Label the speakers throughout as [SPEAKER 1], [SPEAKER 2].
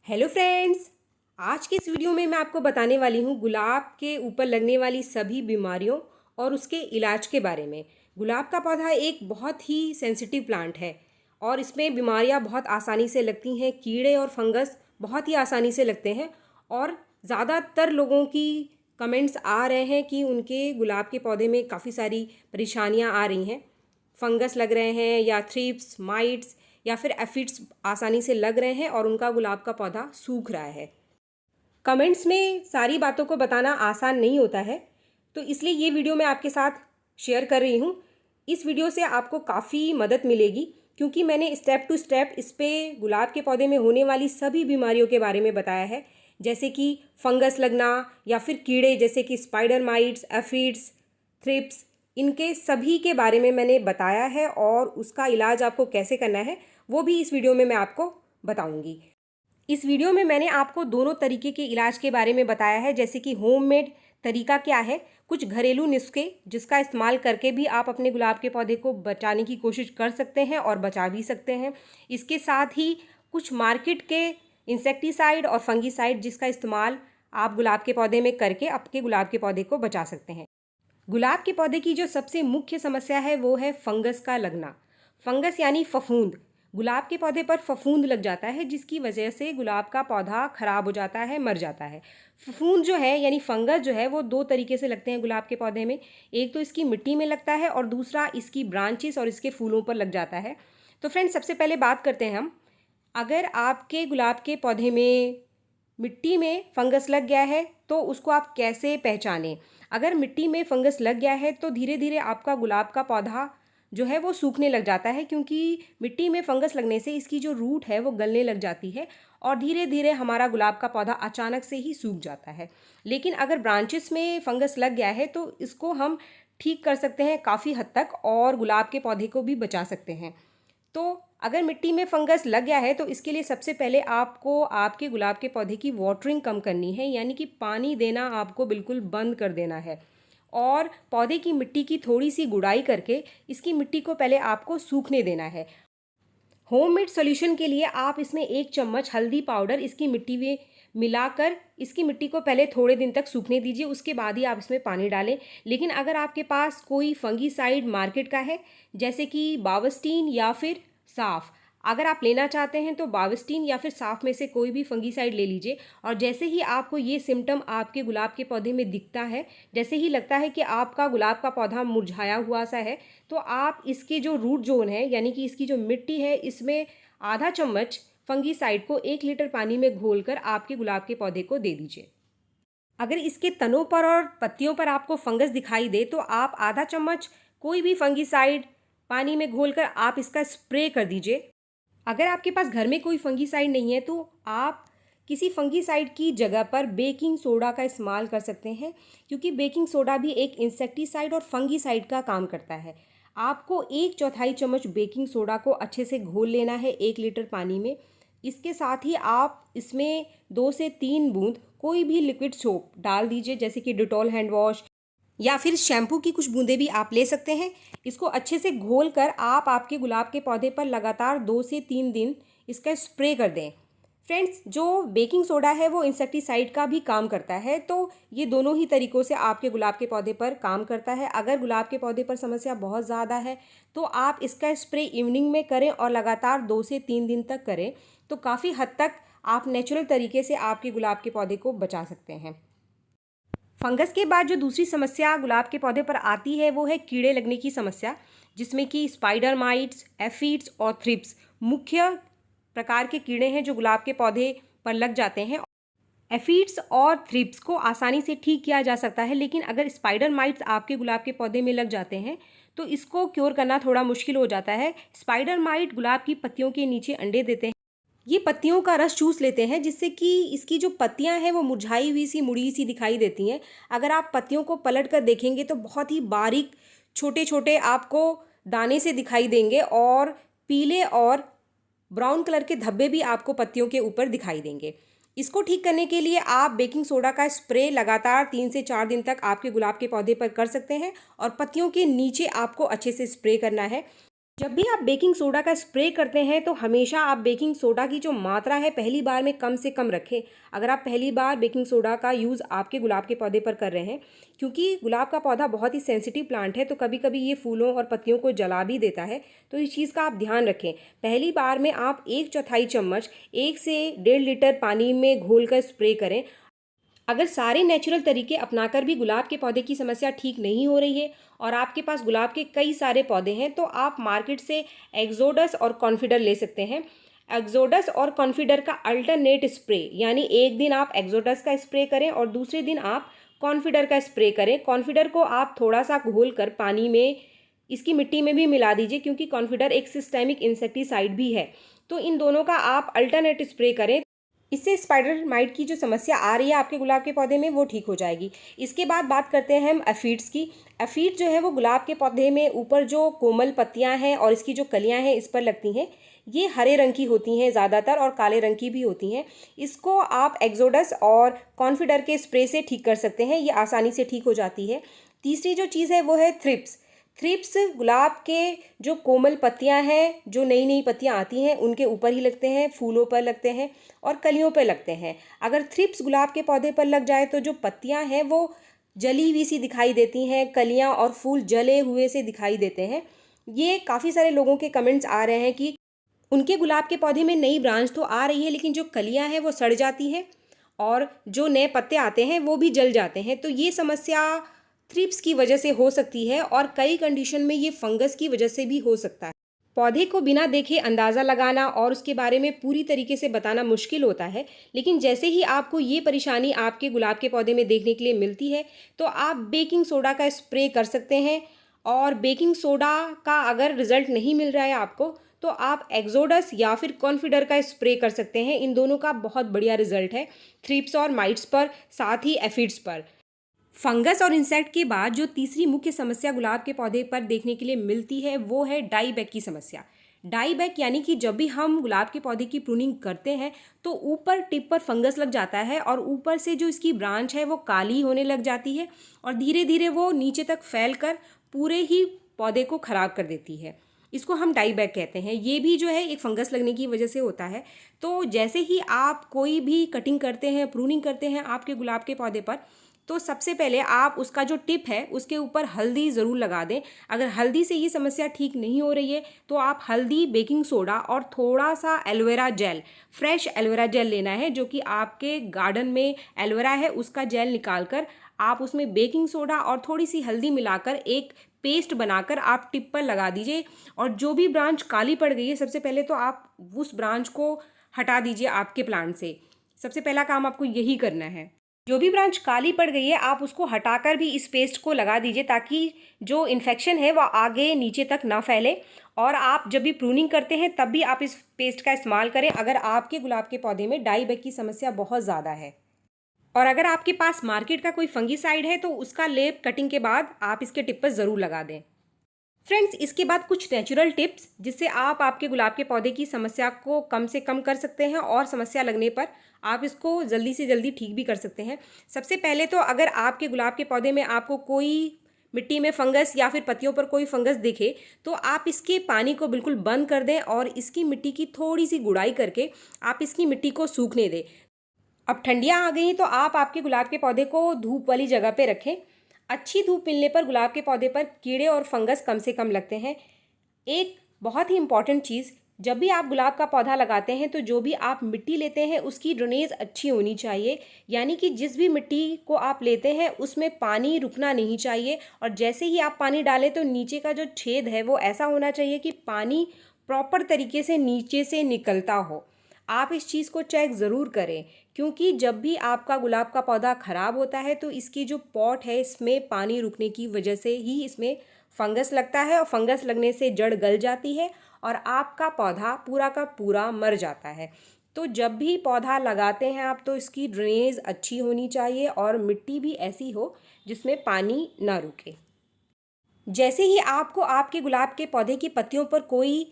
[SPEAKER 1] Hello friends. आज के इस वीडियो में मैं आपको बताने वाली हूँ गुलाब के ऊपर लगने वाली सभी बीमारियों और उसके इलाज के बारे में। गुलाब का पौधा एक बहुत ही सेंसिटिव प्लांट है और इसमें बीमारियाँ बहुत आसानी से लगती हैं। कीड़े और फंगस बहुत ही आसानी से लगते हैं और ज़्यादातर लोगों की कमेंट्स आ रहे हैं कि उनके गुलाब के पौधे में काफ़ी सारी परेशानियाँ आ रही हैं। फंगस लग रहे हैं या थ्रिप्स, माइट्स या फिर एफिड्स आसानी से लग रहे हैं और उनका गुलाब का पौधा सूख रहा है। कमेंट्स में सारी बातों को बताना आसान नहीं होता है, तो इसलिए ये वीडियो मैं आपके साथ शेयर कर रही हूँ। इस वीडियो से आपको काफ़ी मदद मिलेगी क्योंकि मैंने स्टेप टू स्टेप इस पे गुलाब के पौधे में होने वाली सभी बीमारियों के बारे में बताया है, जैसे कि फंगस लगना या फिर कीड़े जैसे कि स्पाइडर माइट्स, एफिड्स, थ्रिप्स, इनके सभी के बारे में मैंने बताया है और उसका इलाज आपको कैसे करना है वो भी इस वीडियो में मैं आपको बताऊंगी। इस वीडियो में मैंने आपको दोनों तरीके के इलाज के बारे में बताया है, जैसे कि होममेड तरीका क्या है, कुछ घरेलू नुस्खे जिसका इस्तेमाल करके भी आप अपने गुलाब के पौधे को बचाने की कोशिश कर सकते हैं और बचा भी सकते हैं। इसके साथ ही कुछ मार्केट के इंसेक्टिसाइड और फंगीसाइड जिसका इस्तेमाल आप गुलाब के पौधे में करके आपके गुलाब के पौधे को बचा सकते हैं। गुलाब के पौधे की जो सबसे मुख्य समस्या है वो है फंगस का लगना। फंगस यानी फफूंद। गुलाब के पौधे पर फफूंद लग जाता है जिसकी वजह से गुलाब का पौधा खराब हो जाता है, मर जाता है। फफूंद जो है यानी फंगस जो है वो दो तरीके से लगते हैं गुलाब के पौधे में। एक तो इसकी मिट्टी में लगता है और दूसरा इसकी ब्रांचेस और इसके फूलों पर लग जाता है। तो फ्रेंड्स, सबसे पहले बात करते हैं हम, अगर आपके गुलाब के पौधे में मिट्टी में फंगस लग गया है तो उसको आप कैसे पहचानें। अगर मिट्टी में फंगस लग गया है तो धीरे धीरे आपका गुलाब का पौधा जो है वो सूखने लग जाता है, क्योंकि मिट्टी में फंगस लगने से इसकी जो रूट है वो गलने लग जाती है और धीरे धीरे हमारा गुलाब का पौधा अचानक से ही सूख जाता है। लेकिन अगर ब्रांचेस में फंगस लग गया है तो इसको हम ठीक कर सकते हैं काफ़ी हद तक और गुलाब के पौधे को भी बचा सकते हैं। तो अगर मिट्टी में फंगस लग गया है तो इसके लिए सबसे पहले आपको आपके गुलाब के पौधे की वाटरिंग कम करनी है, यानी कि पानी देना आपको बिल्कुल बंद कर देना है और पौधे की मिट्टी की थोड़ी सी गुड़ाई करके इसकी मिट्टी को पहले आपको सूखने देना है। होममेड सॉल्यूशन के लिए आप इसमें 1 चम्मच हल्दी पाउडर इसकी मिट्टी में मिलाकर इसकी मिट्टी को पहले थोड़े दिन तक सूखने दीजिए, उसके बाद ही आप इसमें पानी डालें। लेकिन अगर आपके पास कोई फंगीसाइड मार्केट का है जैसे कि बावस्टीन या फिर साफ, अगर आप लेना चाहते हैं तो बावस्टीन या फिर साफ में से कोई भी फंगीसाइड ले लीजिए। और जैसे ही आपको ये सिम्टम आपके गुलाब के पौधे में दिखता है, जैसे ही लगता है कि आपका गुलाब का पौधा मुरझाया हुआ सा है, तो आप इसके जो रूट जोन है यानी कि इसकी जो मिट्टी है इसमें आधा चम्मच फंगीसाइड को 1 लीटर पानी में घोलकर आपके गुलाब के पौधे को दे दीजिए। अगर इसके तनों पर और पत्तियों पर आपको फंगस दिखाई दे तो आप आधा चम्मच कोई भी फंगीसाइड पानी में घोलकर आप इसका स्प्रे कर दीजिए। अगर आपके पास घर में कोई फंगीसाइड नहीं है तो आप किसी फंगीसाइड की जगह पर बेकिंग सोडा का इस्तेमाल कर सकते हैं, क्योंकि बेकिंग सोडा भी एक इंसेक्टिसाइड और फंगीसाइड का काम करता है। आपको 1/4 चम्मच बेकिंग सोडा को अच्छे से घोल लेना है 1 लीटर पानी में। इसके साथ ही आप इसमें 2 से 3 बूंद कोई भी लिक्विड सोप डाल दीजिए, जैसे कि डिटॉल हैंड वॉश या फिर शैम्पू की कुछ बूंदें भी आप ले सकते हैं। इसको अच्छे से घोल कर आप आपके गुलाब के पौधे पर लगातार 2 से 3 दिन इसका स्प्रे कर दें। फ्रेंड्स, जो बेकिंग सोडा है वो इंसेक्टिसाइड का भी काम करता है, तो ये दोनों ही तरीक़ों से आपके गुलाब के पौधे पर काम करता है। अगर गुलाब के पौधे पर समस्या बहुत ज़्यादा है तो आप इसका स्प्रे इवनिंग में करें और लगातार 2 से 3 दिन तक करें, तो काफ़ी हद तक आप नेचुरल तरीके से आपके गुलाब के पौधे को बचा सकते हैं। फंगस के बाद जो दूसरी समस्या गुलाब के पौधे पर आती है वो है कीड़े लगने की समस्या, जिसमें कि स्पाइडर माइट्स, एफिड्स और थ्रिप्स मुख्य प्रकार के कीड़े हैं जो गुलाब के पौधे पर लग जाते हैं। एफिड्स और थ्रिप्स को आसानी से ठीक किया जा सकता है, लेकिन अगर स्पाइडर माइट्स आपके गुलाब के पौधे में लग जाते हैं तो इसको क्योर करना थोड़ा मुश्किल हो जाता है। स्पाइडर माइट गुलाब की पत्तियों के नीचे अंडे देते हैं। ये पत्तियों का रस चूस लेते हैं जिससे कि इसकी जो पत्तियां हैं वो मुरझाई हुई सी, मुड़ी सी दिखाई देती हैं। अगर आप पत्तियों को पलट कर देखेंगे तो बहुत ही बारीक छोटे छोटे आपको दाने से दिखाई देंगे और पीले और ब्राउन कलर के धब्बे भी आपको पत्तियों के ऊपर दिखाई देंगे। इसको ठीक करने के लिए आप बेकिंग सोडा का स्प्रे लगातार 3 से 4 दिन तक आपके गुलाब के पौधे पर कर सकते हैं और पत्तियों के नीचे आपको अच्छे से स्प्रे करना है। जब भी आप बेकिंग सोडा का स्प्रे करते हैं तो हमेशा आप बेकिंग सोडा की जो मात्रा है पहली बार में कम से कम रखें। अगर आप पहली बार बेकिंग सोडा का यूज़ आपके गुलाब के पौधे पर कर रहे हैं, क्योंकि गुलाब का पौधा बहुत ही सेंसिटिव प्लांट है, तो कभी कभी ये फूलों और पत्तियों को जला भी देता है। तो इस चीज़ का आप ध्यान रखें। पहली बार में आप 1/4 चम्मच 1 से 1.5 लीटर पानी में घोल कर स्प्रे करें। अगर सारे नेचुरल तरीके अपनाकर भी गुलाब के पौधे की समस्या ठीक नहीं हो रही है और आपके पास गुलाब के कई सारे पौधे हैं, तो आप मार्केट से एक्सोडस और कॉन्फिडर ले सकते हैं। एक्सोडस और कॉन्फिडर का अल्टरनेट स्प्रे, यानी एक दिन आप एक्सोडस का स्प्रे करें और दूसरे दिन आप कॉन्फिडर का स्प्रे करें। कॉन्फिडर को आप थोड़ा सा घोल कर पानी में, इसकी मिट्टी में भी मिला दीजिए, क्योंकि कॉन्फिडर एक सिस्टेमिक इंसेक्टिसाइड भी है। तो इन दोनों का आप अल्टरनेट स्प्रे करें। इससे स्पाइडर माइट की जो समस्या आ रही है आपके गुलाब के पौधे में, वो ठीक हो जाएगी। इसके बाद बात करते हैं हम एफिड्स की। एफिड जो है वो गुलाब के पौधे में ऊपर जो कोमल पत्तियां हैं और इसकी जो कलियां हैं इस पर लगती हैं, ये हरे रंग की होती हैं ज़्यादातर और काले रंग की भी होती हैं। इसको आप एक्सोडस और कॉन्फिडर के स्प्रे से ठीक कर सकते हैं, ये आसानी से ठीक हो जाती है। तीसरी जो चीज़ है वो है थ्रिप्स। थ्रिप्स गुलाब के जो कोमल पत्तियां हैं, जो नई नई पत्तियां आती हैं, उनके ऊपर ही लगते हैं, फूलों पर लगते हैं और कलियों पर लगते हैं। अगर थ्रिप्स गुलाब के पौधे पर लग जाए तो जो पत्तियां हैं वो जली हुई सी दिखाई देती हैं, कलियां और फूल जले हुए से दिखाई देते हैं। ये काफ़ी सारे लोगों के कमेंट्स आ रहे हैं कि उनके गुलाब के पौधे में नई ब्रांच तो आ रही है, लेकिन जो कलियां हैं वो सड़ जाती हैं और जो नए पत्ते आते हैं वो भी जल जाते हैं। तो ये समस्या थ्रिप्स की वजह से हो सकती है और कई कंडीशन में ये फंगस की वजह से भी हो सकता है। पौधे को बिना देखे अंदाज़ा लगाना और उसके बारे में पूरी तरीके से बताना मुश्किल होता है, लेकिन जैसे ही आपको ये परेशानी आपके गुलाब के पौधे में देखने के लिए मिलती है, तो आप बेकिंग सोडा का स्प्रे कर सकते हैं। और बेकिंग सोडा का अगर रिज़ल्ट नहीं मिल रहा है आपको, तो आप एक्सोडस या फिर कॉन्फिडर का स्प्रे कर सकते हैं। इन दोनों का बहुत बढ़िया रिजल्ट है थ्रिप्स और माइट्स पर, साथ ही एफिड्स पर। फंगस और इंसेक्ट के बाद जो तीसरी मुख्य समस्या गुलाब के पौधे पर देखने के लिए मिलती है वो है डाई बैक की समस्या। डाई बैक यानी कि जब भी हम गुलाब के पौधे की प्रूनिंग करते हैं तो ऊपर टिप पर फंगस लग जाता है और ऊपर से जो इसकी ब्रांच है वो काली होने लग जाती है और धीरे धीरे वो नीचे तक फैल कर पूरे ही पौधे को ख़राब कर देती है। इसको हम डाई बैक कहते हैं। ये भी जो है एक फंगस लगने की वजह से होता है। तो जैसे ही आप कोई भी कटिंग करते हैं, प्रूनिंग करते हैं आपके गुलाब के पौधे पर, तो सबसे पहले आप उसका जो टिप है उसके ऊपर हल्दी ज़रूर लगा दें। अगर हल्दी से ये समस्या ठीक नहीं हो रही है तो आप हल्दी, बेकिंग सोडा और थोड़ा सा aloe vera gel, fresh aloe vera gel लेना है, जो कि आपके गार्डन में एलोवेरा है उसका जेल निकाल कर आप उसमें बेकिंग सोडा और थोड़ी सी हल्दी मिलाकर एक पेस्ट बनाकर आप टिप पर लगा दीजिए। और जो भी ब्रांच काली पड़ गई है, सबसे पहले तो आप उस ब्रांच को हटा दीजिए आपके प्लांट से। सबसे पहला काम आपको यही करना है। जो भी ब्रांच काली पड़ गई है आप उसको हटाकर भी इस पेस्ट को लगा दीजिए, ताकि जो इन्फेक्शन है वह आगे नीचे तक ना फैले। और आप जब भी प्रूनिंग करते हैं तब भी आप इस पेस्ट का इस्तेमाल करें, अगर आपके गुलाब के पौधे में डाई बैक की समस्या बहुत ज़्यादा है। और अगर आपके पास मार्केट का कोई फंगीसाइड है तो उसका लेप कटिंग के बाद आप इसके टिप पर ज़रूर लगा दें। फ्रेंड्स, इसके बाद कुछ नेचुरल टिप्स जिससे आप आपके गुलाब के पौधे की समस्या को कम से कम कर सकते हैं और समस्या लगने पर आप इसको जल्दी से जल्दी ठीक भी कर सकते हैं। सबसे पहले तो अगर आपके गुलाब के पौधे में आपको कोई मिट्टी में फंगस या फिर पत्तियों पर कोई फंगस दिखे, तो आप इसके पानी को बिल्कुल बंद कर दें और इसकी मिट्टी की थोड़ी सी गुड़ाई करके आप इसकी मिट्टी को सूखने दें। अब ठंडियाँ आ गई हैं तो आप आपके गुलाब के पौधे को धूप वाली जगह पे रखें। अच्छी धूप मिलने पर गुलाब के पौधे पर कीड़े और फंगस कम से कम लगते हैं। एक बहुत ही इम्पॉर्टेंट चीज़, जब भी आप गुलाब का पौधा लगाते हैं तो जो भी आप मिट्टी लेते हैं उसकी ड्रेनेज अच्छी होनी चाहिए। यानी कि जिस भी मिट्टी को आप लेते हैं उसमें पानी रुकना नहीं चाहिए, और जैसे ही आप पानी डालें तो नीचे का जो छेद है वो ऐसा होना चाहिए कि पानी प्रॉपर तरीके से नीचे से निकलता हो। आप इस चीज़ को चेक ज़रूर करें, क्योंकि जब भी आपका गुलाब का पौधा ख़राब होता है तो इसकी जो पॉट है इसमें पानी रुकने की वजह से ही इसमें फंगस लगता है और फंगस लगने से जड़ गल जाती है और आपका पौधा पूरा का पूरा मर जाता है। तो जब भी पौधा लगाते हैं आप तो इसकी ड्रेनेज अच्छी होनी चाहिए और मिट्टी भी ऐसी हो जिसमें पानी ना रुके। जैसे ही आपको आपके गुलाब के पौधे की पत्तियों पर कोई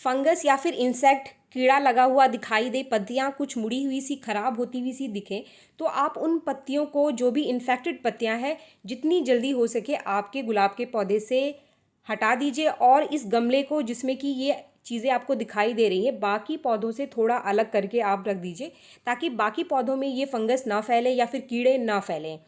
[SPEAKER 1] फंगस या फिर इंसेक्ट कीड़ा लगा हुआ दिखाई दे, पत्तियां कुछ मुड़ी हुई सी खराब होती हुई सी दिखें, तो आप उन पत्तियों को, जो भी इन्फेक्टेड पत्तियां हैं, जितनी जल्दी हो सके आपके गुलाब के पौधे से हटा दीजिए और इस गमले को, जिसमें कि ये चीज़ें आपको दिखाई दे रही हैं, बाकी पौधों से थोड़ा अलग करके आप रख दीजिए, ताकि बाकी पौधों में ये फंगस ना फैले या फिर कीड़े ना फैलें।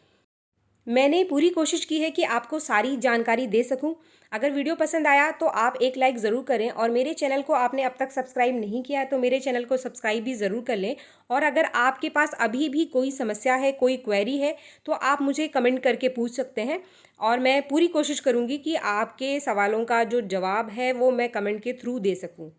[SPEAKER 1] मैंने पूरी कोशिश की है कि आपको सारी जानकारी दे सकूं। अगर वीडियो पसंद आया तो आप एक लाइक ज़रूर करें, और मेरे चैनल को आपने अब तक सब्सक्राइब नहीं किया है तो मेरे चैनल को सब्सक्राइब भी ज़रूर कर लें। और अगर आपके पास अभी भी कोई समस्या है, कोई क्वेरी है, तो आप मुझे कमेंट करके पूछ सकते हैं, और मैं पूरी कोशिश करूँगी कि आपके सवालों का जो जवाब है वो मैं कमेंट के थ्रू दे सकूँ।